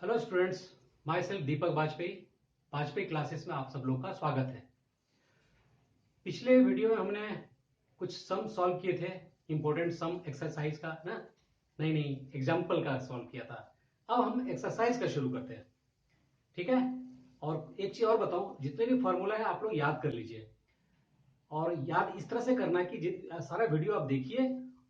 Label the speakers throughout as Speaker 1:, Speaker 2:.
Speaker 1: Hello students, my self Deepak Vajpayee classes में आप सब लोग का स्वागत है। पिछले वीडियो में हमने कुछ सम सॉल्व किए थे, इंपॉर्टेंट सम एक्सरसाइज का ना, नहीं एग्जाम्पल का सॉल्व किया था। अब हम एक्सरसाइज का शुरू करते हैं, ठीक है। और एक चीज और बताऊं, जितने भी फॉर्मूला है आप लोग याद कर लीजिए, और याद इस तरह से करना कि सारा वीडियो आप देखिए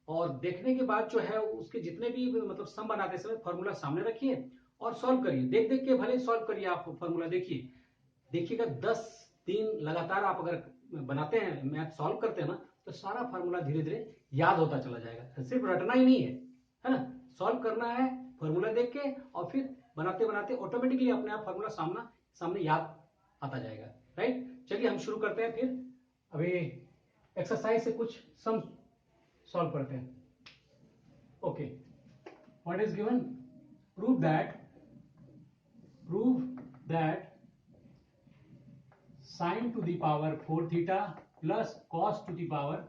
Speaker 1: और देखने के बाद जो है उसके जितने भी मतलब सम बनाते समय फॉर्मूला सामने रखिए और सॉल्व करिए। देख देख के भले सॉल्व करिए, आप फॉर्मूला देखिएगा 10 दिन लगातार आप अगर बनाते हैं, मैथ सॉल्व करते हैं ना, तो सारा फॉर्मूला धीरे धीरे याद होता चला जाएगा। सिर्फ रटना ही नहीं है ना, सॉल्व करना है फॉर्मूला देख के, और फिर बनाते बनाते ऑटोमेटिकली अपने आप फॉर्मूला सामने याद आता जाएगा। राइट, चलिए हम शुरू करते हैं। फिर अभी एक्सरसाइज से कुछ सम सॉल्व करते हैं। Okay, what is given? prove that sin to the power 4 theta plus cos to the power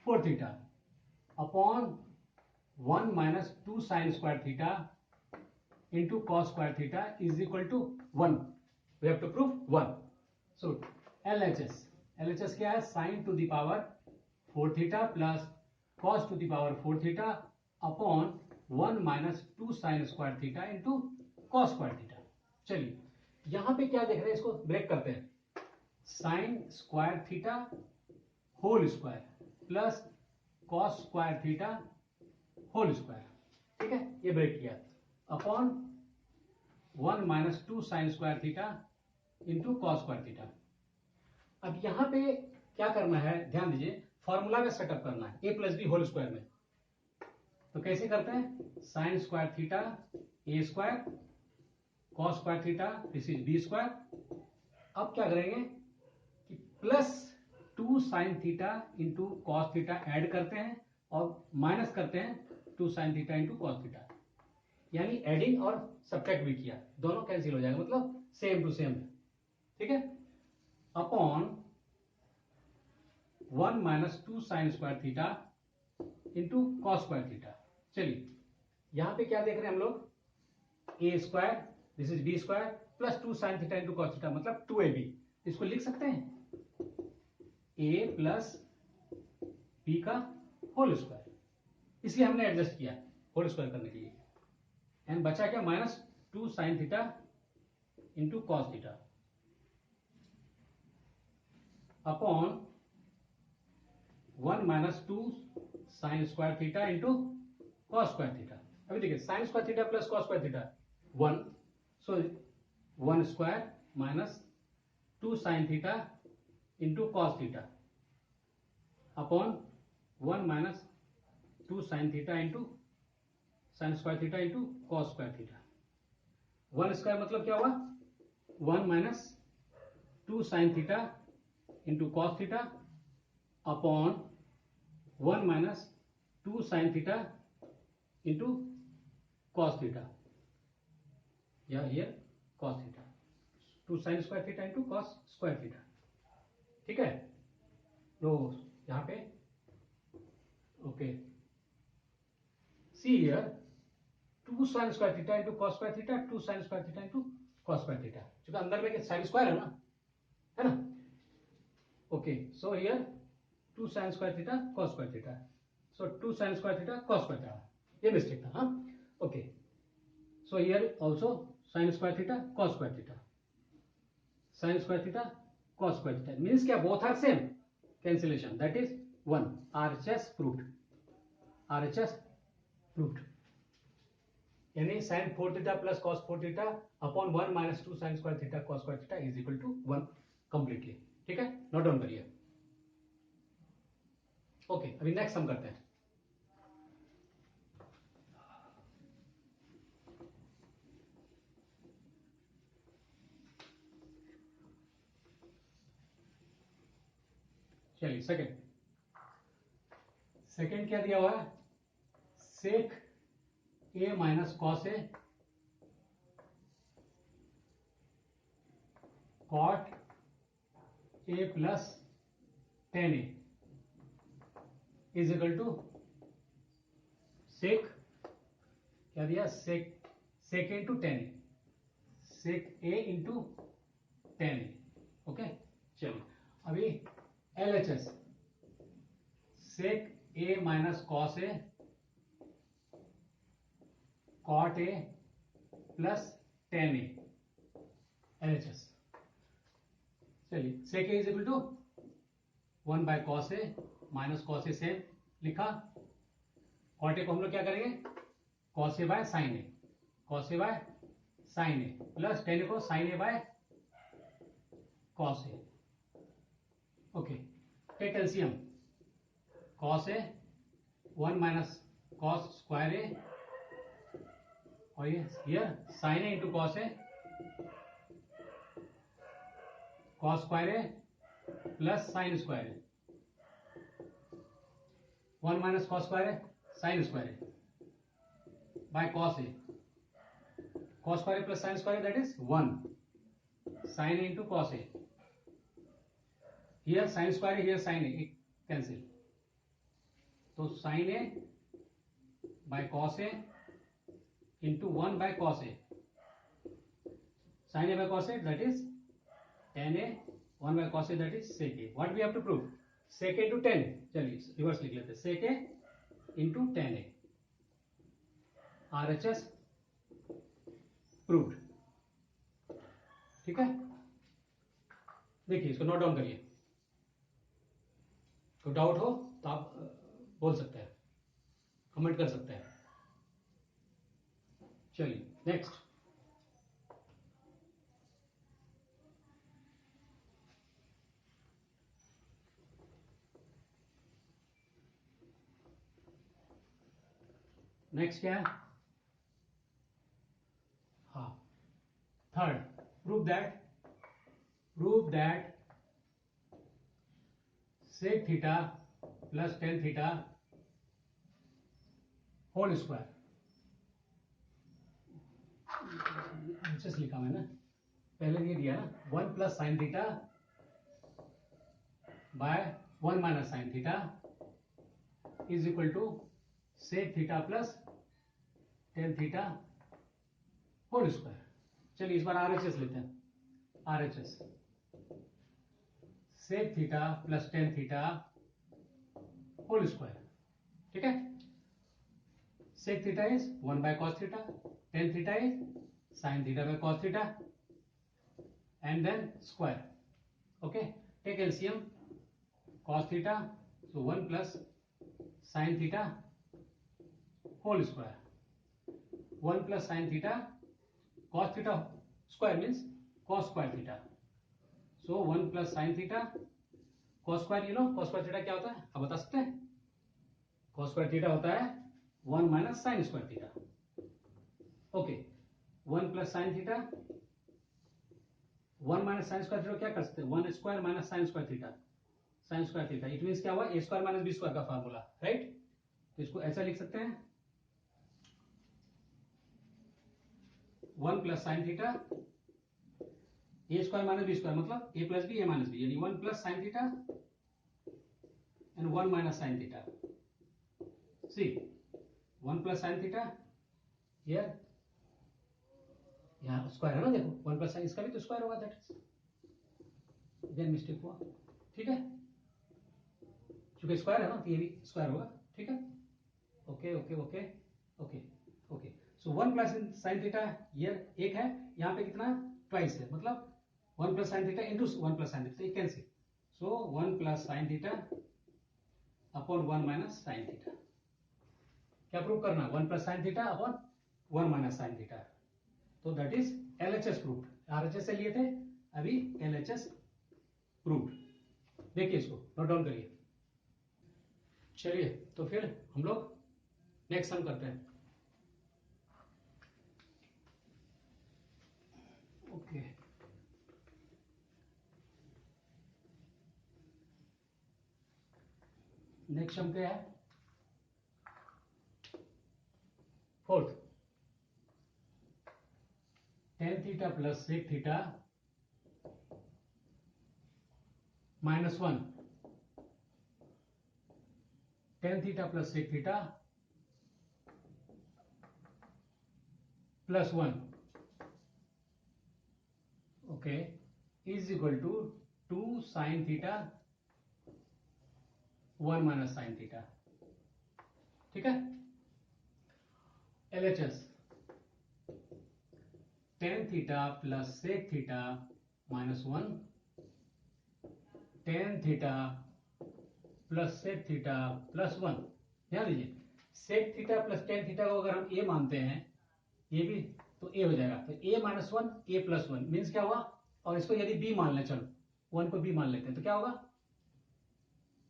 Speaker 1: 4 theta upon 1 minus 2 sin square theta into cos square theta is equal to 1. We have to prove 1. So LHS क्या है? sin to the power 4 theta plus cos to the power 4 theta upon 1 minus 2 sin square theta into cos square theta. चलिए यहां पे क्या देख रहे हैं, इसको ब्रेक करते हैं। Sine square theta whole square plus cos square theta whole square, ठीक है, ये ब्रेक किया। Upon 1 minus 2 sine square theta into cos square theta. अब यहां पे क्या करना है, ध्यान दीजिए, फॉर्मूला में सेटअप करना है A plus B whole square में। तो कैसे करते हैं? Sine square theta A square, cos square theta this is B square. अब क्या करेंगे कि plus 2 sine theta into cos theta add करते हैं और माइनस करते हैं 2 sine theta into cos theta, यानी एडिंग और सब्ट्रैक्ट भी किया, दोनों कैंसिल हो जाएगा, मतलब सेम टू सेम है, ठीक है। Upon 1 minus 2 sine square theta into cos square theta. चलिए यहां पे क्या देख रहे हैं हम लोग? A square this is B square plus 2 sine theta into cos theta, मतलब 2ab। इसको लिख सकते हैं ए प्लस बी का होल स्क्वायर, इसलिए हमने एडजस्ट किया होल स्क्वायर करने के लिए। एंड बचा क्या? Minus 2 sine theta into cos theta upon 1 minus 2 sine square theta into cos square theta. अभी देखिए, sign square theta plus cos square theta 1, सो 1 square minus 2 sine theta into cos theta upon 1 minus 2 sine theta into sign square theta into cos square theta. 1 square मतलब क्या हुआ? 1 minus 2 sine theta into cos theta upon 1 minus 2 sine theta into cos theta, या here cos theta, 2 sine square theta into cos square theta, ठीक है। तो यहां पे okay, see here 2 sine square theta into cos square theta, 2 sine square theta into cos square theta, क्योंकि अंदर में sine square है ना। Okay, so here 2 sine square theta cos square theta, so 2 sine square theta cos square theta, ये mistake था। हाँ, okay, so here also sign square theta cos square theta, sign square theta cos square theta means क्या? both are same, cancellation, that is 1. RHS proved, यानी sin 4 theta plus cos 4 theta upon 1 minus 2 sin square theta cos square theta is equal to 1 completely, ठीक है। Note down करिए। Okay, अभी next हम करते हैं। चलिए सेकेंड क्या दिया हुआ है? Sec a minus cos a cot a plus tan a is equal to sec क्या दिया? Sec into tan a. Sec A into tan a. Okay, चलिए अभी LHS sec a minus cos a cot a plus tan a LHS। चलिए sec a is equal to 1 by cos a minus cos a same लिखा। Cot a को हम लोग क्या करेंगे, cos a by sine a, cos a by sine a plus tan a को sine A by cos a. Okay, take LCM, cos a 1 minus cos square a और ये here sine A into cos a, cos square a plus sine square a, 1 minus cos square a sine square a by cos a, cos square a plus sine square A that is 1 sine A into cos A. Here sine square है, here sine A cancel, तो sine A by cos A into 1 by cos A, sine A by cos A that is tan A, 1 by cos A that is sec A. What we have to prove, sec A into tan. चलिए reverse लिख लेते हैं, sec A into tan A, RHS proved. ठीक है, देखिए इसको note down करिए, तो डाउट हो तो आप बोल सकते हैं, कमेंट कर सकते हैं। चलिए नेक्स्ट, नेक्स्ट क्या है, हाँ third, prove that sec theta plus tan theta whole square, just लिखा मैंने, पहले ये दिया ना 1 plus sine theta by 1 minus sine theta is equal to sec theta plus tan theta whole square. चलिए इस बार RHS लेते हैं, RHS sec theta plus tan theta whole square. ठीक है, sec theta is 1 by cos theta, tan theta is sine theta by cos theta and then square. Okay, take LCM, cos theta so 1 plus sine theta whole square, 1 plus sine theta cos theta square means cos square theta, so 1 plus sine theta cos square, you know cos square theta क्या होता है आप बता सकते हैं, cos square theta होता है 1 minus sine square theta. Okay, 1 plus sine theta, 1 minus sine square theta क्या कर सकते हैं, 1 square minus sine square theta, sign square theta, it means क्या हुआ, ए स्क्वायर माइनस बी स्क्वायर का फार्मूला, राइट। तो इसको ऐसा लिख सकते हैं, 1 plus sine theta A square minus b square मतलब ए plus B A minus B, यानी 1 plus sine theta and 1 minus sine theta. See 1 plus sine theta, here यहाँ स्क्वायर है ना, देखो 1 प्लस साइन, इसका भी तो स्क्वायर होगा, दैट इज देन मिस्टेक हुआ। ठीक है, क्योंकि स्क्वायर है ना तो ये भी स्क्वायर होगा। ठीक है, okay okay okay okay okay, so 1 plus sine theta here एक है, यहाँ पे कितना ट्वाइस है, मतलब 1 plus sine theta into 1 plus sine theta, ये cancel, so 1 plus sine theta upon 1 minus sine theta. क्या प्रूव करना, 1 plus sine theta upon 1 minus sine theta, तो that is LHS proved. RHS से लिए थे, अभी LHS प्रूव्ड। देखिए इसको नोट डाउन करिए। चलिए तो फिर हम लोग नेक्स्ट सम करते हैं। ओके, नेक्स्ट सम क्या है, fourth, tan theta plus sec theta minus 1, tan theta plus sec theta plus 1 okay, is equal to 2 sine theta 1 minus sine theta. ठीक है, LHS tan theta plus sec theta minus 1, tan theta plus sec theta plus 1। ध्यान दीजिए, sec theta plus tan theta को अगर हम a मानते हैं, ये भी तो a हो जाएगा, तो a minus 1 a plus 1 means क्या हुआ, और इसको यदि b मान लें, चलो 1 को b मान लेते हैं, तो क्या होगा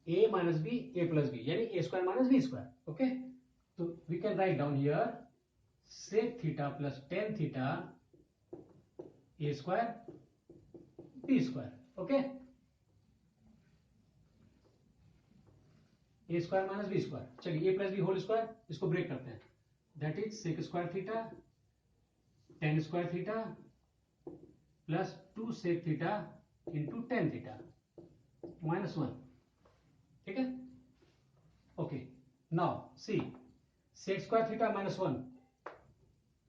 Speaker 1: a minus b a plus b, यानी a square minus b square. Okay, तो we can write down here sec theta plus tan theta a square b square. Okay, a square minus b square. चलिए a plus b whole square, इसको break करते हैं, that is sec square theta tan square theta plus 2 sec theta into tan theta minus 1। ठीक है, okay, now see सेक square theta minus 1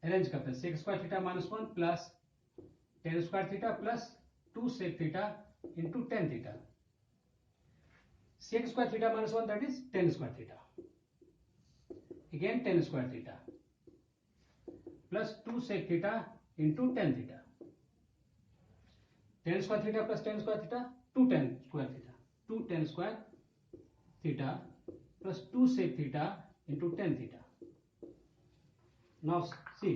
Speaker 1: arrange करते हैं, sec square theta minus 1 plus tan square theta plus 2 sec theta into tan theta. Sec square theta minus 1 that is tan square theta, again tan square theta plus 2 sec theta into tan theta. tan square theta plus tan square theta 2 tan square theta, 2 tan square theta plus 2 sec theta into tan theta. Now see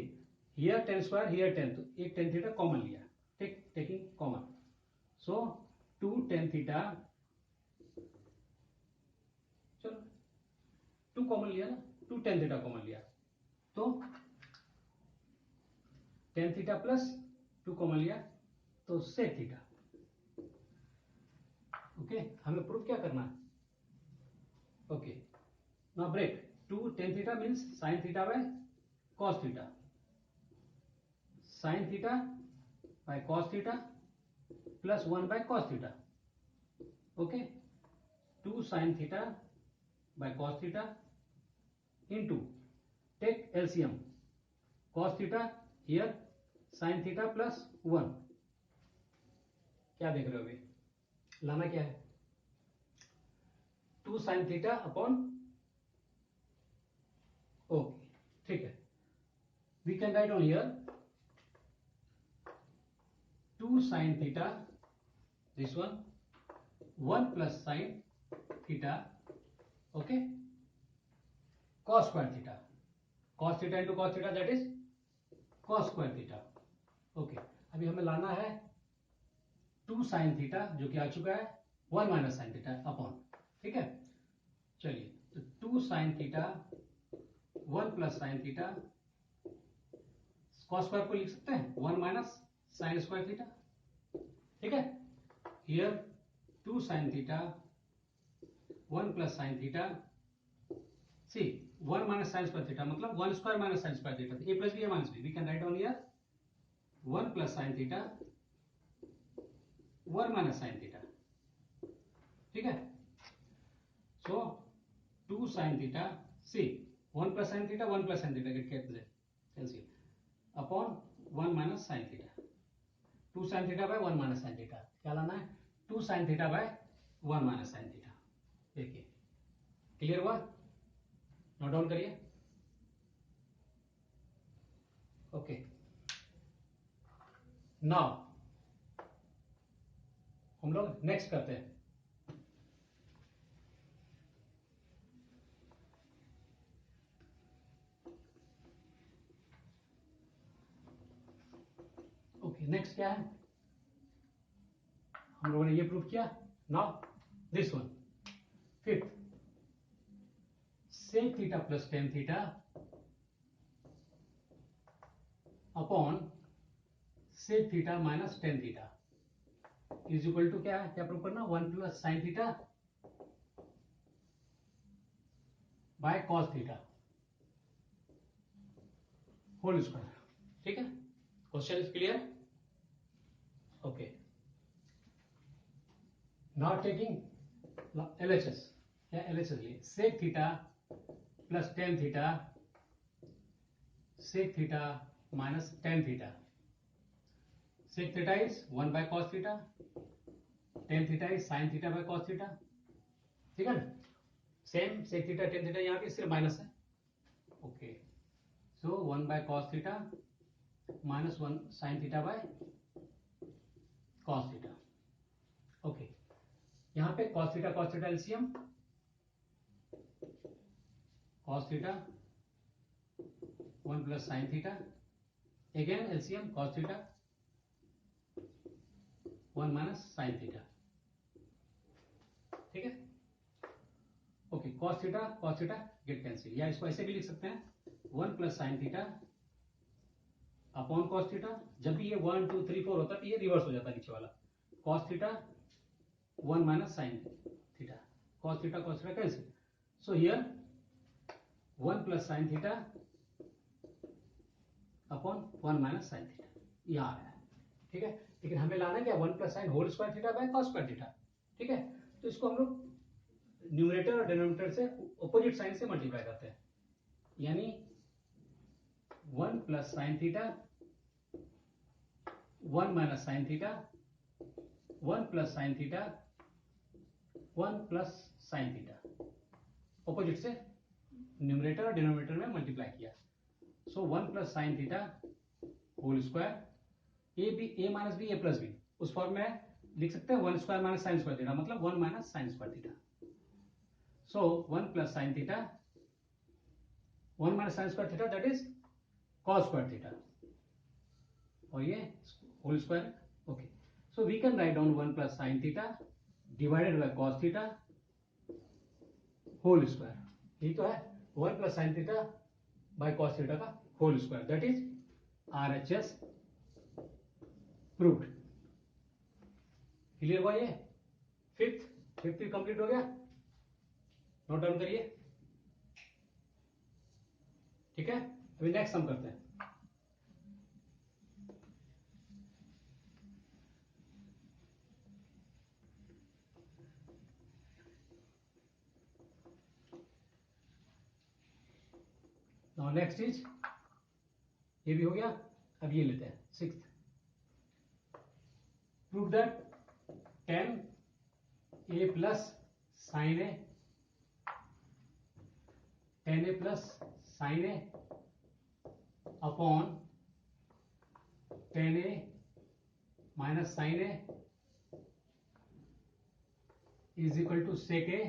Speaker 1: here tan square here tan, तो एक tan theta common लिया, taking common, सो 2 tan theta, चलो 2 common लिया ना, 2 tan theta common लिया, तो tan theta plus 2 common लिया तो सेक थीटा। ओके, हमें प्रूफ क्या करना है, okay, now break 2 tan theta means sine theta by cos theta, sine theta by cos theta plus 1 by cos theta. Okay, 2 sine theta by cos theta into take LCM cos theta here sine theta plus 1। क्या देख रहे हो अभी, लाना क्या है, 2 sine theta upon, okay ठीक है, we can write on here 2 sine theta this one 1 plus sine theta, okay, cos square theta, cos theta into cos theta that is cos square theta. Okay, अभी हमें लाना है 2 sine theta जो कि आ चुका है 1 माइनस साइन थीटा अपॉन, ठीक है, चलिए, तो 2 sine theta 1 plus sine theta, cos square को लिख सकते हैं 1 माइनस साइन स्क्वायर थीटा। ठीक है, here 2 sine theta 1 plus sine theta, see 1 minus sine square theta मतलब 1 square minus sine square theta, A plus B A minus B, we can write on here 1 plus sine theta 1 minus sine theta. ठीक है, so 2 sine theta, see 1 plus sine theta 1 plus sine theta get cancel upon 1 minus sine theta, 2 sine theta by 1 minus sine theta, क्या लाना है 2 sine theta by 1 minus sine theta. देखिए clear हुआ, note down करिए। Okay, now हम लोग next करते हैं, ओके, नेक्स्ट क्या है, हम लोगों ने ये प्रूव किया, now this one fifth, sec theta plus tan theta upon sec theta minus tan theta is equal to क्या है, क्या प्रूव करना, 1 plus sine theta by cos theta whole square. ठीक है, question is clear. Okay, now taking LHS, क्या LHS लिए, sec theta plus tan theta sec theta minus tan theta, sec theta is 1 by cos theta, tan theta is sin theta by cos theta. ठीक है ना, same sec theta tan theta यहाँ पे सिर्फ minus है. Okay, so 1 by cos theta minus 1 sin theta by cos theta. Okay, यहाँ पे cos theta LCM, cos theta 1 plus sin theta, again LCM cos theta 1 minus sin theta. ठीक है. Okay, cos theta get cancel, या इसको ऐसे भी लिख सकते हैं 1 plus sin theta upon cos theta. जब भी ये 1 2 3 4 होता है तो ये रिवर्स हो जाता है नीचे वाला. cos theta 1 minus sin theta, cos theta cancel. So here 1 plus sin theta upon 1 minus sin theta, ये आ रहा है. ठीक है, लेकिन हमें लाना क्या, 1 plus sin whole square theta by cos square theta. ठीक है, तो इसको हम लोग न्यूमरेटर और डिनोमिनेटर से ऑपोजिट साइन से मल्टीप्लाई करते हैं, यानी 1 plus sin theta 1 minus sin theta 1 plus sin theta 1 plus sin theta, opposite से न्यूमरेटर और डिनोमिनेटर में मल्टीप्लाई किया. So 1 plus sin theta whole square, a minus B a plus b, उस form में लिख सकते हैं 1 square minus sine square theta, मतलब 1 minus sine square theta. So 1 plus sin theta 1 minus sin square theta that is cos square theta, और ये whole square. Okay, so we can write down 1 plus sin theta divided by cos theta whole square. यही तो है 1 plus sin theta by cos theta का whole square, that is RHS proved. Clear हुआ ये? Fifth complete हो गया, note down करिए. ठीक है, अभी नेक्स्ट सम करते हैं. नाउ नेक्स्ट इज, ये भी हो गया, अब ये लेते हैं 6th. Prove that tan a plus sin a, tan a plus sin a upon tan a minus sin a is equal to sec a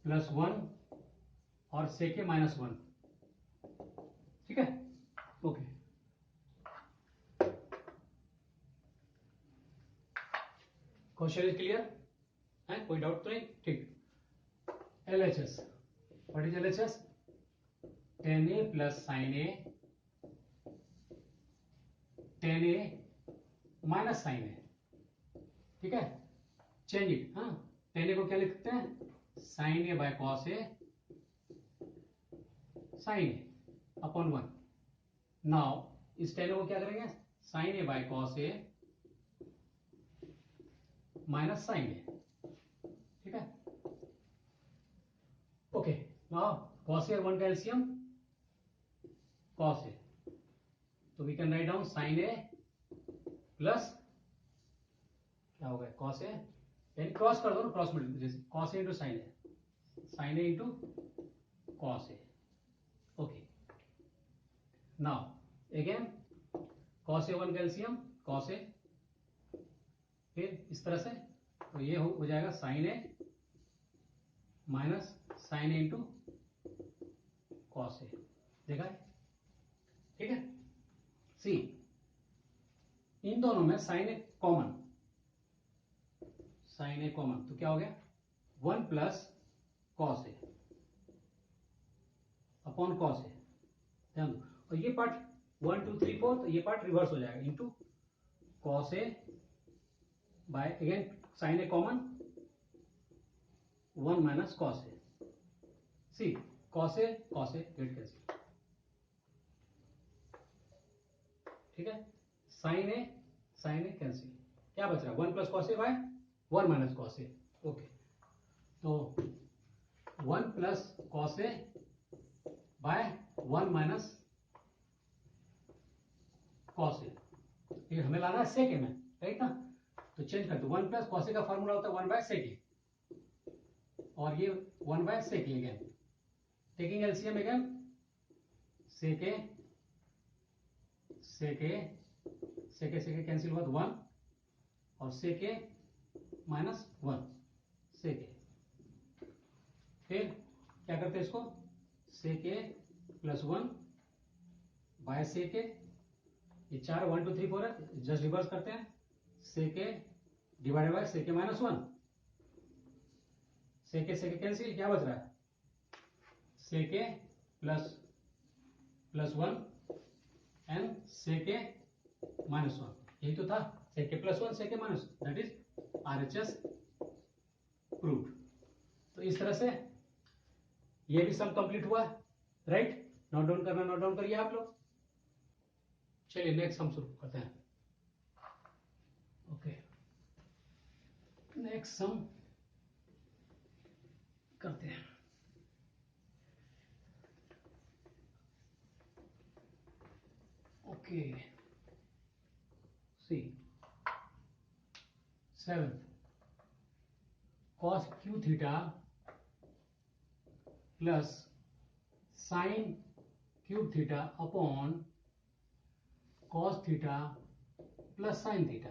Speaker 1: plus 1 और sec a माइनस 1. ठीक है, ओके. क्वेश्चन इज क्लियर है, कोई doubt तो नहीं? ठीक. LHS, what is LHS? tan a plus sin a, tan a minus sin a. ठीक है, चेंज इट. हाँ, tan a को क्या लिखते हैं, sin a by cos a sin a upon 1. Now इस tan a को क्या करेंगे, sin a by cos a minus sin a. ठीक है, ओके. नाउ cos a और 1 का एलसीएम cos a, तो we can write down sin a plus क्या होगा cos a, यानी क्रॉस कर दो ना, cross multiplication, cos a into sin a into cos a. Okay, now again cos a 1 का एलसीएम cos a, फिर इस तरह से, तो ये हो जाएगा sin a minus sin a into cos a. देखा है? ठीक है, सी इन दोनों में sin a कॉमन, तो क्या हो गया 1 plus cos a upon cos a. ध्यान दो, और ये पार्ट 1 2 3 4, तो ये पार्ट रिवर्स हो जाएगा into cos a by again sin a common 1 minus cos a. See cos a get cancel. ठीक है, sin a कैंसिल, क्या बच रहा है 1 plus cos a by 1 minus cos a. Okay, तो 1 plus cos a by 1 minus cos a. ये हमें लाना है सेके में, राइट ना। तो चेंज कर दो, 1 प्लस कॉसे का फॉर्मूला होता है 1 बाय सेके, और ये 1 बाय सेके अगेन, टेकिंग एलसीएम अगेन, सेके सेके सेके सेके कैंसिल हुआ तो 1, और सेके माइनस 1 सेके। फिर क्या करते हैं इसको, सेके प्लस 1 बाय सेके, ये 4 1 2 3 4 है, जस्ट रिवर्स करते हैं, सेके डिवाइडेड बाय सेके माइनस 1, सेके सेके कैंसिल, क्या बच रहा है, सेके प्लस 1 एंड सेके माइनस 1, यही तो था, सेके प्लस 1 सेके minus, that is RHS proved. तो इस तरह से ये भी सम कंप्लीट हुआ, राइट। नोट डाउन करना, नोट डाउन करिए आप लोग। चलिए नेक्स्ट हम शुरू करते हैं। ओके, नेक्स्ट सम करते हैं। Okay, see 7 cos q theta plus sine cube theta upon cos theta plus sine theta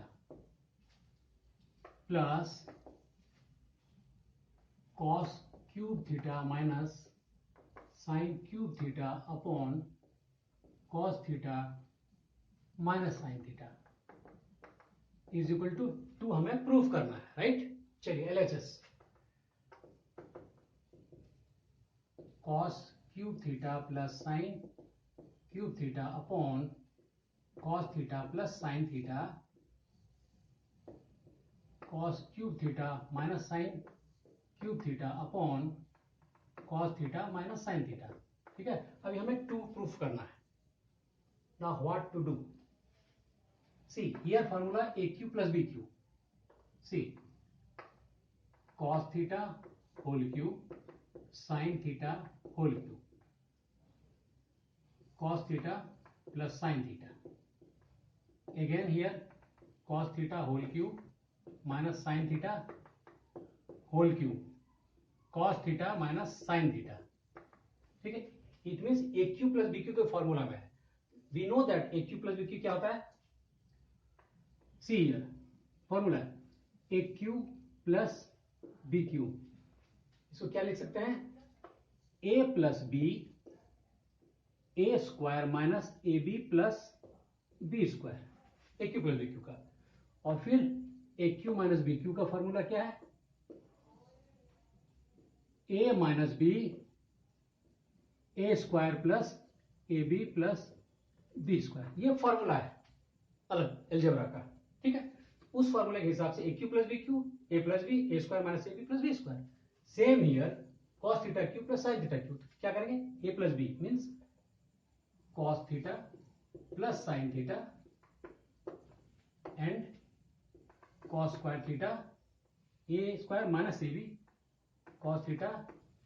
Speaker 1: plus cos cube theta minus sine cube theta upon cos theta minus sine theta is equal to 2 हमें proof करना है, right. चलिए LHS, cos cube theta plus sine cube theta upon cos theta plus sine theta, cos cube theta minus sine cube theta upon cos theta minus sine theta, ठीक है। अभी हमें 2 प्रूफ करना है। Now what to do, see here formula AQ plus BQ, see cos theta whole cube sine theta whole cube, cos theta plus sine theta, again here cos theta whole cube minus sine theta whole cube, cos theta minus sine theta, ठीक है। It means AQ plus BQ के formula में है। We know that AQ plus BQ क्या होता है, see here formula AQ plus BQ, इसको क्या लिख सकते हैं, A plus B A square minus AB plus B square, AQ plus BQ का। और फिर AQ माइनस BQ का फॉर्मूला क्या है, A minus B A square plus AB plus B square, ये फॉर्मूला है अलग एलजेब्रा का, ठीक है। उस फॉर्मूले के हिसाब से AQ plus BQ, A plus B A square minus AB plus B square. Same here cos theta Q plus sine theta Q, क्या करेंगे, A plus B means cos theta plus sine theta and cos square theta A square minus AB cos theta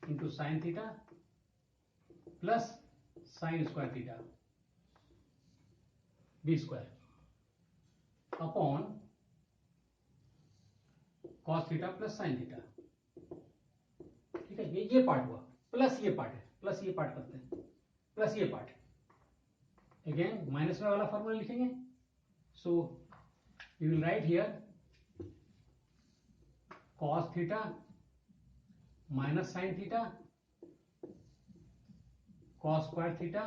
Speaker 1: into sine theta plus sine square theta B square upon cos theta plus sine theta, ठीक है। ये part हुआ, plus ये part है, plus ये part करते हैं, plus ये पार्ट, अगेन माइनस में वाला फॉर्मूला लिखेंगे। So we will write here cos theta minus sine theta cos square theta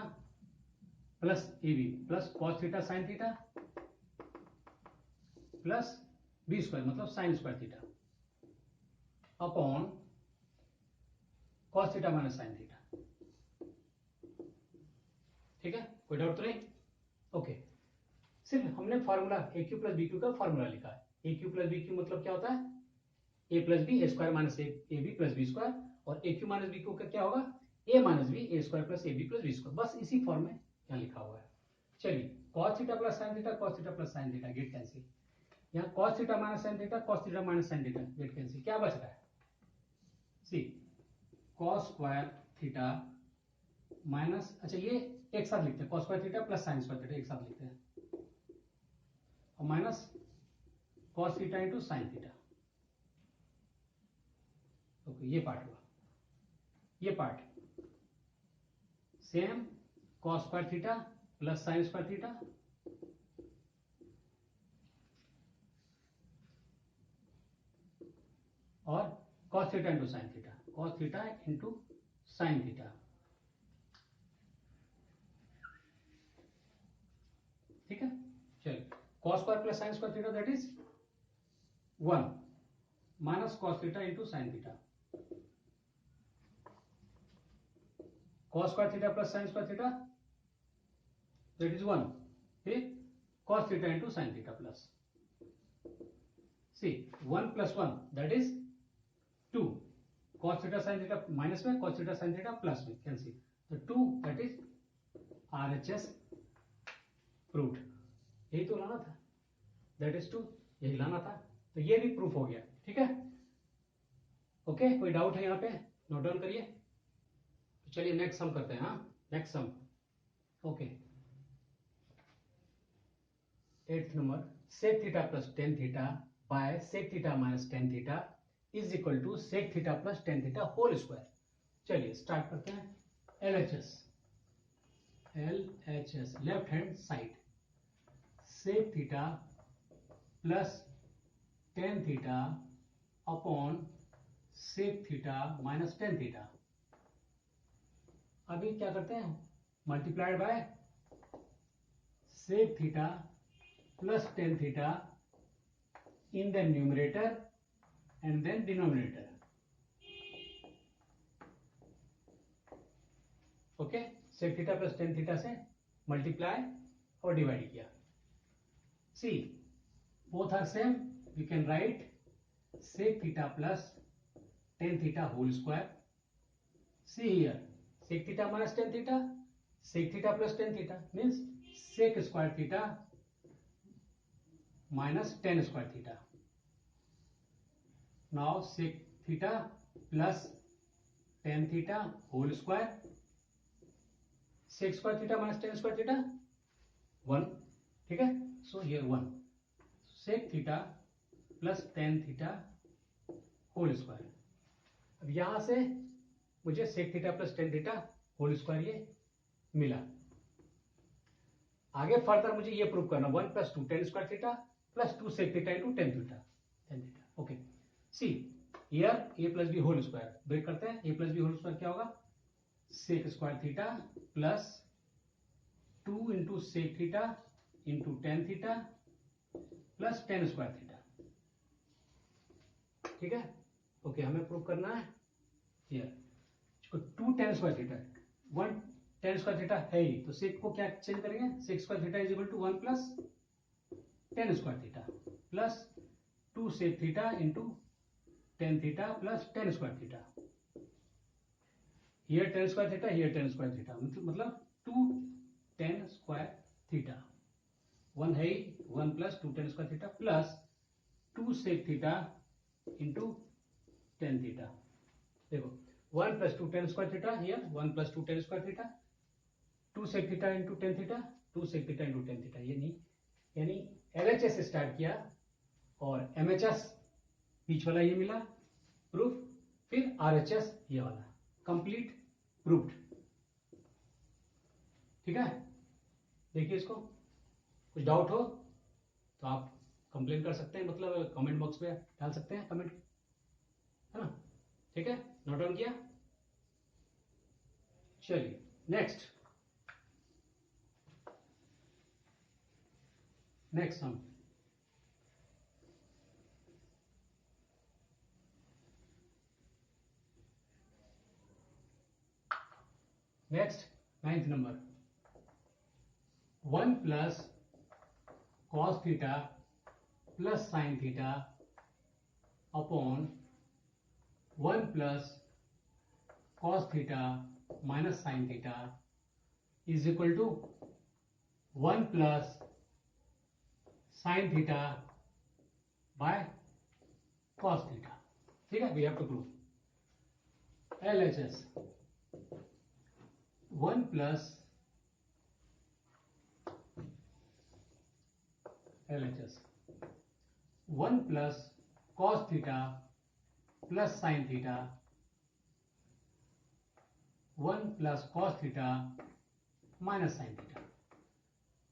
Speaker 1: plus AB plus cos theta sine theta plus B square मतलब sine square theta upon cos theta minus sine theta, ठीक है। कोई doubt तो नहीं, okay. सिर्फ हमने formula AQ plus BQ का formula लिखा है। AQ प्लस BQ मतलब क्या होता है, A plus B A square minus AB plus B square, और AQ माइनस BQ का क्या होगा, A minus B A square plus AB plus B square, बस इसी फॉर्म में यहाँ लिखा हुआ है। चलिए cos theta plus sine theta, cos theta plus sine theta, get cancel. यहाँ cos theta minus sine theta, cos theta minus sine theta, get cancel. क्या बच रहा है, सी cos स्क्वायर थीटा माइनस, अच्छा ये एक साथ लिखते हैं, cos square theta plus sine square theta एक साथ लिखते हैं, और minus cos theta into sine theta. Okay, ये पार्ट हुआ। ये part same cos square theta plus sine square theta और cos theta into sine theta, cos theta into sine theta. ठीक है, चलिए cos square plus sine square theta that is 1 minus cos theta into sine theta, cos square theta plus sine square theta that is 1, फिर cos theta into sine theta plus see 1 plus 1 that is 2, cos theta sin theta minus में, cos theta sin theta plus में, cancel, तो 2 that is RHS proved. यही तो लाना था, that is 2, यही लाना था, तो ये भी प्रूफ हो गया। ठीक है, ओके, कोई डाउट है यहाँ पे, नोट डाउन करिए। तो चलिए नेक्स्ट सम करते हैं। हाँ, next sum, okay, 8th number, sec theta plus tan theta by sec theta minus tan theta is equal to sec theta plus tan theta whole square. चलिए स्टार्ट करते हैं। LHS left hand side, sec theta plus tan theta upon sec theta minus tan theta. अभी क्या करते हैं, multiplied by sec theta plus tan theta in the numerator and then denominator. Okay, sec theta plus tan theta से multiply और divide किया। See both are same, you can write sec theta plus tan theta whole square. See here sec theta minus tan theta, sec theta plus tan theta means sec square theta minus tan square theta. Now sec theta plus tan theta whole square, sec square theta minus tan square theta 1, ठीक है, so here 1 sec theta plus tan theta whole square। अब यहां से मुझे sec theta plus tan theta whole square ये मिला। आगे further मुझे ये प्रूव करना 1 plus 2 tan square theta plus 2 sec theta into tan theta, okay. See here a plus B whole square, break करते हैं, a plus B whole square क्या होगा, sec square theta plus 2 into sec theta into tan theta plus tan square theta. ठीक है, okay, हमें prove करना है here 2 tan square theta, 1 tan square theta है ही, तो सेक को क्या चेंज करेंगे, sec square theta is equal to 1 plus tan square theta plus 2 sec theta into tan theta plus tan square theta. Here tan square theta, here tan square theta, मतलब 2 tan square theta, 1 है 1 plus 2 tan square theta plus 2 sec theta into tan theta. देखो 1 plus 2 tan square theta, here 1 plus 2 tan square theta, 2 sec theta into tan theta, 2 sec theta into tan theta. ये नहीं, यानी LHS start किया और MHS बीच वाला ये मिला proof, फिर RHS ये वाला, कंप्लीट प्रूफ्ड। ठीक है, देखिए इसको, कुछ डाउट हो तो आप कंप्लेन कर सकते हैं, मतलब कमेंट बॉक्स में डाल सकते हैं कमेंट, है ना। ठीक है, नोट डाउन किया। चलिए next sum, next 9th number, 1 plus cos theta plus sine theta upon 1 plus cos theta minus sine theta is equal to 1 plus sine theta by cos theta. ठीक है, we have to prove LHS 1 plus LHS 1 plus cos theta plus sine theta 1 plus cos theta minus sine theta.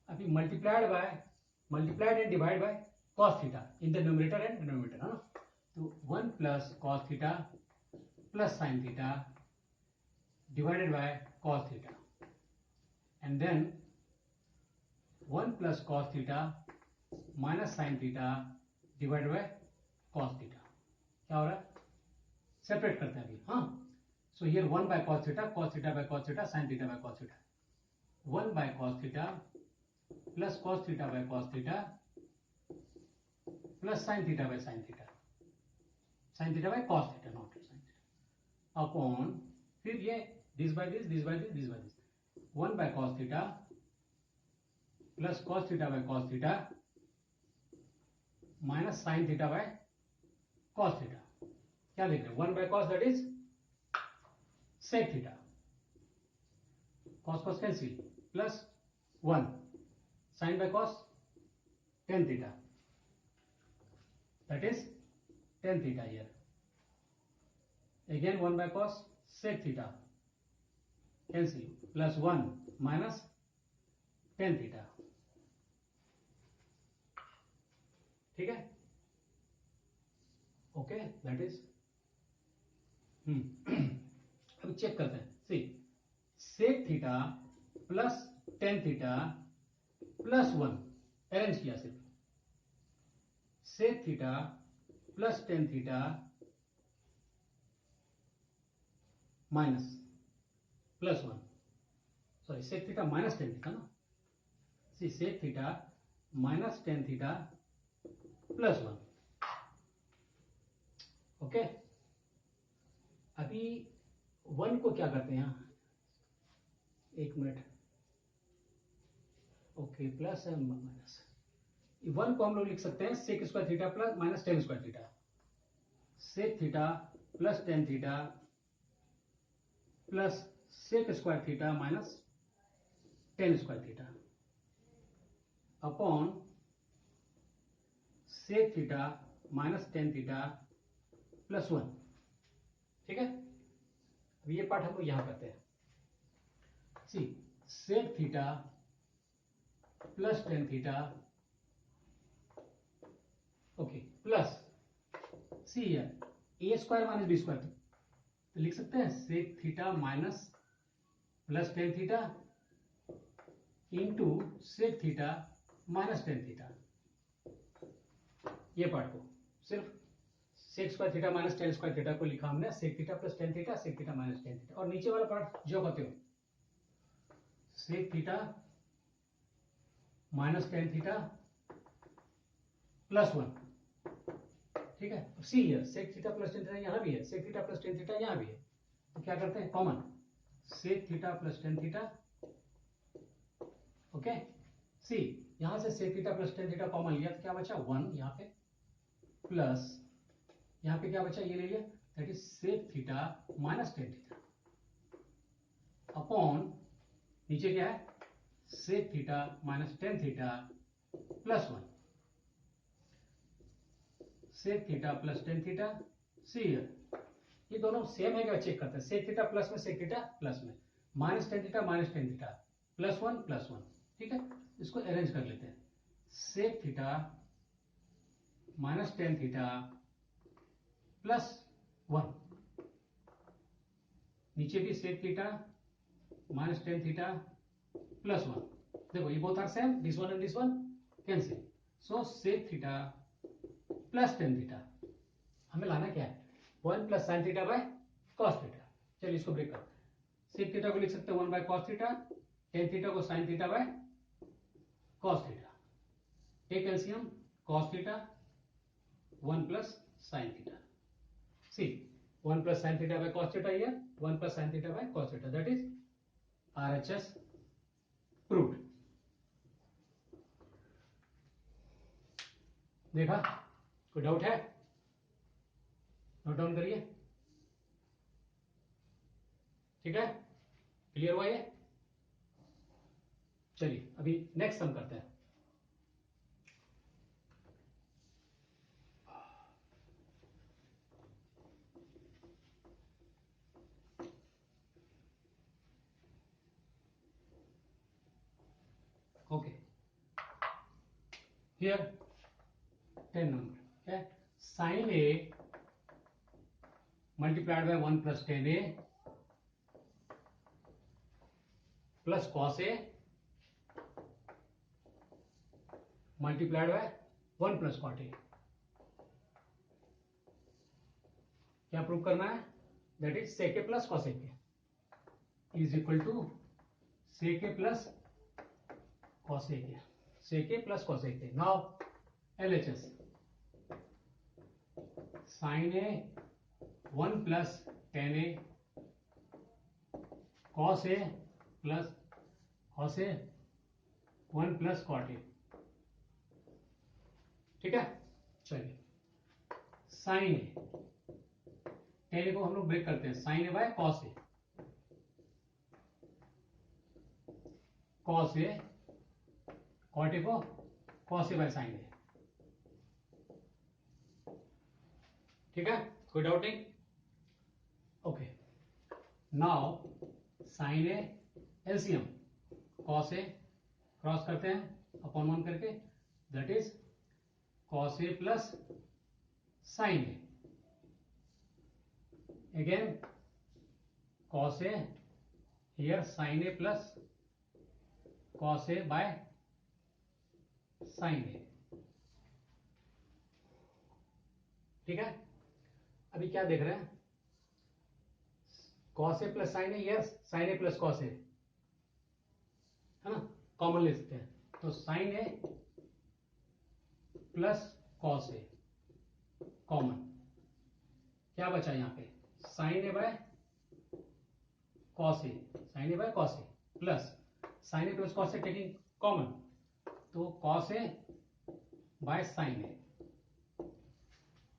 Speaker 1: अभी multiplied and divide by cos theta in the numerator and denominator, है ना। तो 1 plus cos theta plus sine theta divided by cos theta and then 1 plus cos theta minus sine theta divided by cos theta. क्या हो रहा है, separate करते हैं अभी। हाँ, so here 1 by cos theta by cos theta sine theta by cos theta 1 by cos theta plus cos theta by cos theta plus sine theta by cos theta not sine theta upon फिर ये this by this 1 by cos theta plus cos theta by cos theta minus sine theta by cos theta. क्या लिख रहे हैं, 1 by cos that is sec theta, cos cancel plus 1 sine by cos tan theta that is tan theta here. Again 1 by cos sec theta cancel plus 1 minus tan theta. ठीक है, okay that is अब check करते हैं। See sec theta plus tan theta plus 1 arrange किया सिर्फ sec theta plus tan theta minus plus 1 sorry sec theta minus tan theta ना। सी sec theta minus tan theta plus 1। Okay, अभी 1 को क्या करते हैं यहाँ, एक minute, okay plus and minus 1 को हम लोग लिख सकते हैं sec square theta plus minus tan square theta, sec theta plus tan theta plus sec square theta minus tan square theta upon sec theta minus tan theta plus 1। ठीक है, अब ये पार्ट हम लोग यहां करते हैं। See sec theta plus tan theta okay plus see a square minus b square, तो लिख सकते हैं sec theta minus plus tan theta into sec theta minus tan theta. ये पार्ट को सिर्फ sec square theta minus tan square theta को लिखा हमने sec theta plus tan theta sec theta minus tan theta, और नीचे वाला पार्ट जो कहते हो sec theta minus tan theta plus 1। ठीक है, see here sec theta plus tan theta यहां भी है, sec theta plus tan theta यहां भी है, तो क्या करते हैं common sec theta plus tan theta. Okay, see यहां से sec theta plus tan theta common लिया तो क्या बचा 1 यहां पे, प्लस यहां पे क्या बचा ये ले लिया that is sec theta minus tan theta upon नीचे क्या है sec theta minus tan theta plus 1 sec theta plus tan theta. See ये दोनों सेम है क्या, चेक करते हैं sec थीटा प्लस में sec थीटा प्लस में माइनस tan थीटा प्लस 1 ठीक है, इसको अरेंज कर लेते हैं sec theta minus tan theta plus 1, नीचे भी sec theta minus tan theta plus 1। देखो ये both are same, this one and this one cancel, so sec theta plus tan theta हमें लाना क्या है 1 plus sine theta by cos theta. चलिए इसको ब्रेक करते हैं, sec थीटा को लिख सकते हैं 1 by cos theta, tan theta को sine theta by cos theta, take LCM cos theta 1 plus sine theta. See 1 plus sine theta by cos theta here 1 plus sine theta by cos theta, that is RHS proved. देखा, कोई doubt है, note down करिए। ठीक है, clear हुआ ये। चलिए अभी नेक्स्ट सम करते हैं। Okay. Here 10 number. Okay. Sin A multiplied by 1 plus 10A plus cos A multiplied by 1 plus cot A. क्या प्रूव करना है? That is sec A plus cos A is equal to sec A plus cos A. sec A plus cos A. Now LHS sin A 1 plus tan A cos A plus cos A 1 plus cot A. ठीक है, चलिए sin A tan को हम लोग break करते हैं, sin A by cos A, cos A cot A को cos A by sin A. ठीक है, कोई डाउट नहीं? Okay, now sin A LCM cos A cross करते हैं अपॉन 1 करके, that is cos A plus sin A. Again cos A, here sin A plus cos A by sin A. ठीक है, अभी क्या देख रहे हैं? cos A plus sin A, yes sin A plus cos A है ना, कॉमन ले सकते हैं, तो sin A plus cos A common, क्या बचा यहाँ पे? sin A by cos A, sin A by cos A plus sin A plus cos A taking common, तो cos A by sin A.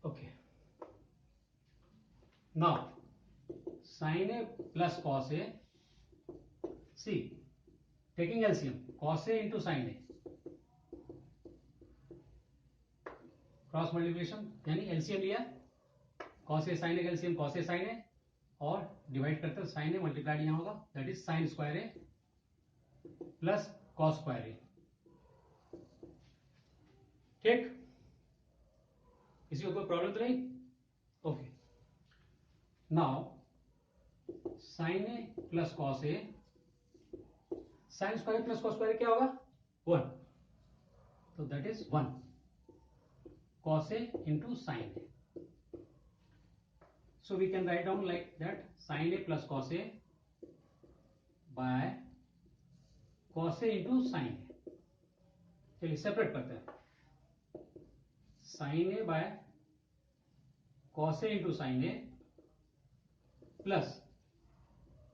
Speaker 1: Okay, now sin A plus cos A, see taking LCM cos A into sin A, cross multiplication यानी LCM लिया, cos A sin A का LCM cos A sin A, और divide करते हैं sin A multiplied यहां होगा, that is sin square A plus cos square A. ठीक, किसी को कोई प्रॉब्लम तो नहीं? Okay, now sin A plus cos A, sin square plus cos square क्या होगा? 1, तो that is 1 cos A into sin A. So we can write down like that, sin A plus cos A by cos A into sin A. चलिए separate करते हैं, sin A by cos A into sin A plus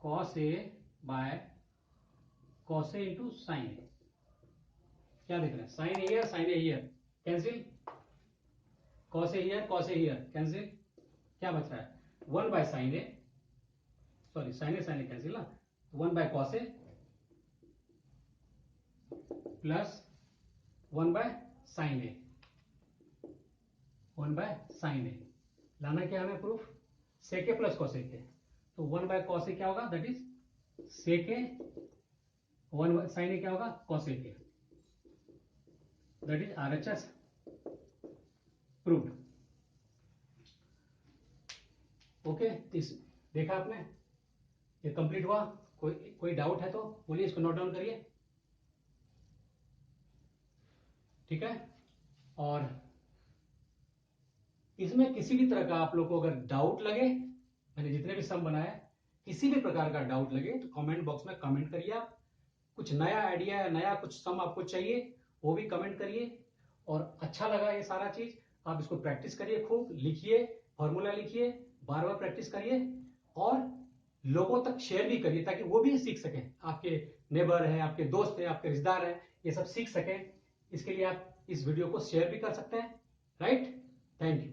Speaker 1: cos A by cos A into sin A. क्या देख रहे हैं? sin A here, sin A here, cancel, cos A here, cos A here, cancel, क्या बच रहा है? 1 by sin A, sorry sin A cancel ना, 1 by cos A plus 1 by sin A, 1 by sin A. लाना क्या हमें proof? sec A plus cos A के, तो 1 by cos A क्या होगा? That is sec A, 1 by sin A क्या होगा? cos A के, that is RHS proved. Okay, देखा आपने, ये कंप्लीट हुआ. कोई डाउट है तो बोलिए, इसको नोट डाउन करिए. ठीक है, और इसमें किसी भी तरह का आप लोग को अगर डाउट लगे, मैंने जितने भी सम बनाए, किसी भी प्रकार का डाउट लगे तो कमेंट बॉक्स में कमेंट करिए. आप कुछ नया आइडिया या नया कुछ सम आपको चाहिए वो भी कमेंट करिए. और अच्छा लगा ये सारा चीज, आप इसको प्रैक्टिस करिए, खूब लिखिए, फॉर्मूला लिखिए, बार बार प्रैक्टिस करिए, और लोगों तक शेयर भी करिए ताकि वो भी सीख सकें. आपके नेबर हैं, आपके दोस्त हैं, आपके रिश्तेदार हैं, ये सब सीख सकें. इसके लिए आप इस वीडियो को शेयर भी कर सकते हैं. Right, thank you.